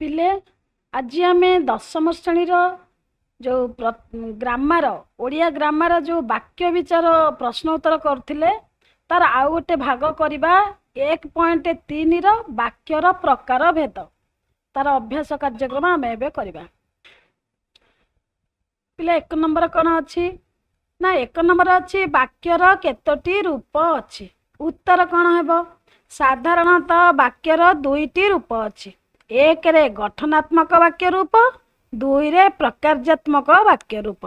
पिले आज आम दशम श्रेणी जो ग्रामर ओडिया ग्रामर जो वाक्य विचार प्रश्न उत्तर करथिले तार आउ गोटे भाग करबा 1.3 वाक्यर प्रकार भेद तार अभ्यास कार्यक्रम आम एबे करबा। पिले एक नंबर कौन अच्छी ना एक नंबर अच्छी वाक्यर केतोटी रूप अच्छी। उत्तर कौन हेबो साधारणतः वाक्यर दुईटी रूप अच्छी। एक रे गठनात्मक वाक्य रूप दुई रे प्रकार्यात्मक वाक्य रूप।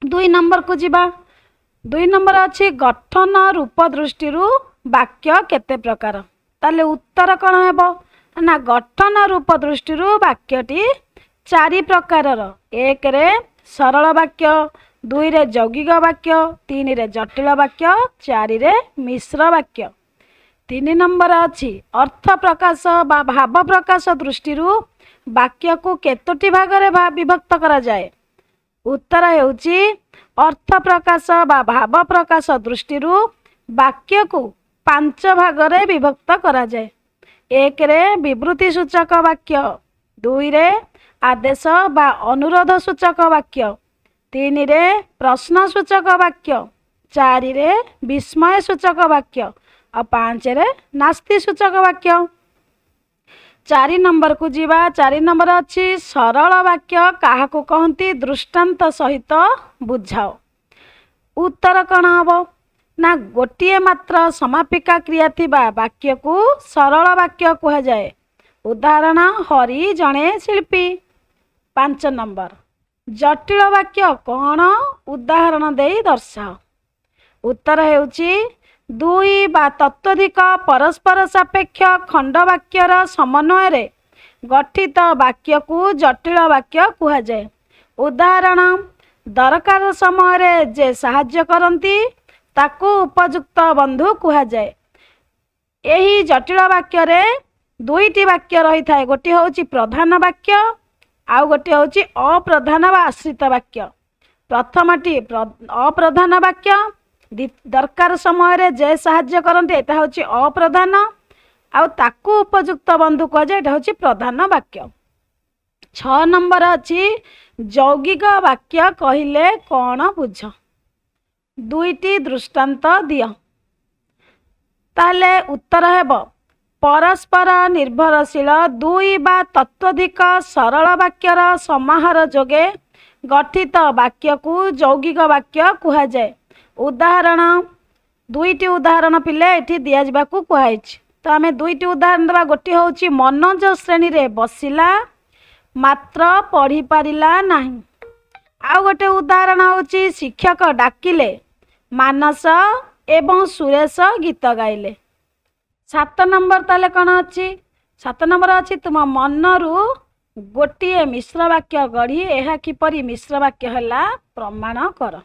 दुई नंबर को जीवा। दुई नंबर अच्छी गठन रूप दृष्टि वाक्य केते प्रकार। ताले उत्तर कौन हेबो ना गठन रूप दृष्टि वाक्यटी चारि प्रकार। एक रे सरल वाक्य दुई रे यौगिक वाक्य तीन रे जटिल वाक्य चारि रे मिश्र वाक्य। तीन नंबर अच्छी अर्थ प्रकाश बा भाव प्रकाश दृष्टि वाक्य को केतोटी भागरे विभक्त करा जाए। उत्तर हेउची अर्थ प्रकाश बा भाव प्रकाश दृष्टि वाक्य को 5 भागरे विभक्त करा जाए। एक रे विवृत्ति सूचक वाक्य दुई रे आदेश बा अनुरोध सूचक वाक्य तीन रे प्रश्न सूचक वाक्य चारि रे विस्मय सूचक वाक्य और 5 रे नास्ति सूचक वाक्य। 4 नंबर को जीवा। 4 नंबर अच्छी सरल वाक्य काहाकू कहती दृष्टांत सहित बुझाओ। उत्तर कौन हम ना गोटे मात्र समापिका क्रिया थिबा वाक्य को सरल वाक्य कह जाए। उदाहरण हरि जणे शिल्पी। 5 नंबर जटिल वाक्य कौन उदाहरण दे दर्शाओ। उत्तर हेउची दुई बा तत्वधिक परस्पर सापेक्ष खंड वाक्यर समन्वय गठित वाक्य को जटिल वाक्य कह जाए। उदाहरण दरकार समय जे साहाय्य करती ताकू उपयुक्त बंधु कह जाए। यही जटिल वाक्य रे दुईटी वाक्य रही थाए। गोटे होची प्रधान वाक्य आउ गोटे होची अप्रधान व आश्रित वाक्य। प्रथमटी अप्रधान वाक्य दरकार समय जे साहाय्य करते एटा होची अप्रधान आउ ताकू उपयुक्त बंधु कह जाए एटा होची प्रधान वाक्य। 6 नंबर अच्छी यौगिक वाक्य कहिले कौन बुझ। दुईटी दृष्टांत दियो। ताले उत्तर हेब परस्पर निर्भरशील दुई बा तत्वधिक सरल वाक्यर समाहार जोगे गठित वाक्य को यौगिक वाक्य कह जाए। उदाहरण दुईटी उदाहरण पिले एठी दिया जाबाकू कहैछि। तो आमे दुईटी उदाहरण देबा। गोटी होची मनोज श्रेणी रे बसिला मात्र पढ़ी पारिला नाही। आउ गोटे उदाहरण होची शिक्षक डाकिले मानस एवं सुरेश गीत गाइले। 7 नंबर ताले कौन अच्छी 7 नंबर अच्छी तुम मनरू गोटे मिश्र वाक्य गढ़ी यह किपरि मिश्र वाक्य हैला प्रमाण कर।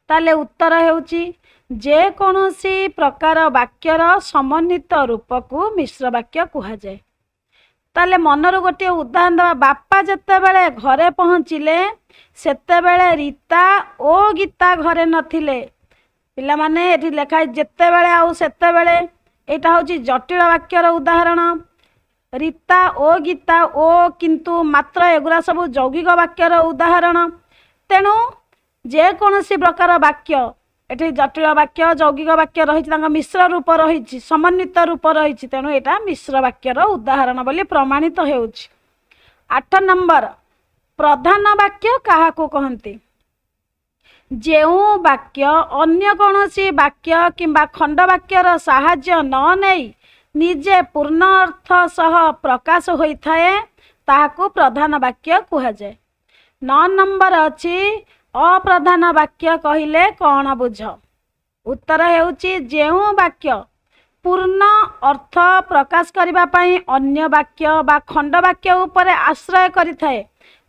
ताले उत्तर हेउची जे कोनोसी प्रकार वाक्यर समन्वित रूप को मिश्र वाक्य कह जाए। ताले मनरू गोटे उदाहरण दबा। बापा जेते बेले घरे पहुँचिले सेते बेले रीता ओ गीता घरे नथिले। पिला माने एठी लेखा जेते बेले आउ सेते बेले एटा होची जटिल वाक्यर उदाहरण। रीता ओ गीता ओ किंतु मात्र एगुरा सब यौगिक वाक्यर उदाहरण। तेणु जे कोनोसी प्रकार वाक्य एठी जटिल वाक्य यौगिक वाक्य रही मिश्र रूप रही समन्वित रूप रही तेणु एटा मिश्र वाक्यर उदाहरण बोली प्रमाणित हेउछि। 8 नंबर प्रधान वाक्य काहाकू कहती जेउ वाक्य अन्य कोनोसी वाक्य किंबा खंड वाक्यर साहाय्य न नेई निजे पूर्ण अर्थ सह प्रकाश होई थाए ताहाकू प्रधान वाक्य कह जाए। 9 नंबर अच्छी अप्रधान वाक्य कहिले कौन बुझ। उत्तर हेउची जेउ वाक्य पूर्ण अर्थ प्रकाश करिबा पई अन्य वाक्य बा खंड वाक्य उपरे आश्रय करि थाए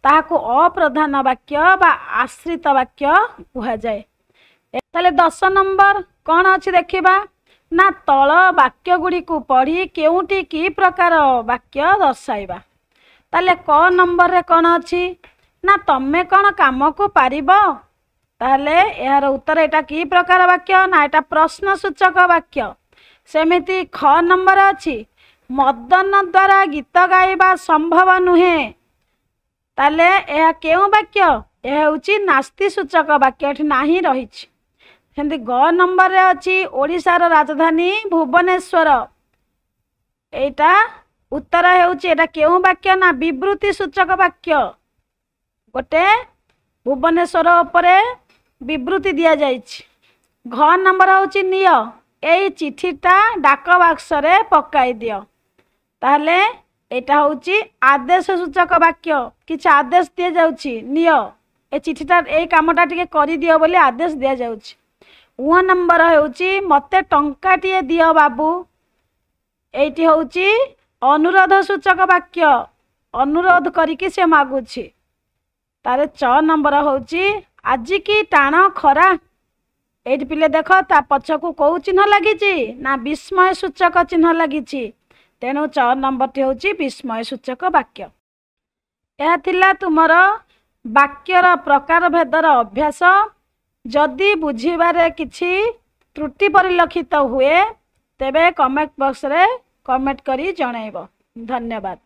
ताहाकू अप्रधान वाक्य बा आश्रित वाक्य कह जाए। ताले 10 नंबर कौन अच्छी देखिबा ना तल वाक्य गुड़ी को पढ़ी केउटी की प्रकार वाक्य दर्शाइबा। ताले क नंबर रे कौन अच्छी ना तमे कौन काम को पारिब। ताले यार उत्तर एटा की प्रकार वाक्य ना एटा प्रश्न सूचक वाक्य। सेमिति ख नंबर अच्छी मदन द्वारा गीत गाइबा संभव नुहे ताले यह केउं वाक्य यह होची नास्ति सूचक वाक्य एठी नाही रहिछि सेमति ग नंबर रे अछि ओडिशार राजधानी भुवनेश्वर एटा उत्तर हेउछि एटा केउं वाक्य ना विवृत्ति सूचक वाक्य गोटे भुवनेश्वर उपरे विवृत्ति दिया जाइछि घ नंबर होची निय एई चिठीटा डाक बाक्स रे पकाई दियो ताहले एटा होची आदेश सूचक वाक्य किछ आदेश दिया जाउछि निय ए चिठीटा ए कामटा टिके करि दियो बोली आदेश दिया जाउछि उ नंबर होची मते टंकाटिए दियो बाबू एटी होची अनुरोध सूचक वाक्य अनुरोध करिकि से मागुछि तारे च नंबर होची आज की टाण खरा एठी पिले देख ता पछकू को चिन्ह लागिछि ना विस्मय सूचक चिन्ह लागिछि तेणु च नंबर टी होची विस्मय सूचक वाक्य यह थिला तुमर वाक्यर प्रकार भेदर अभ्यास जदि बुझिबारे किछि त्रुटि परिलक्षित हुए तेबे कमेंट बॉक्स रे कमेंट करी जणाइबो धन्यवाद।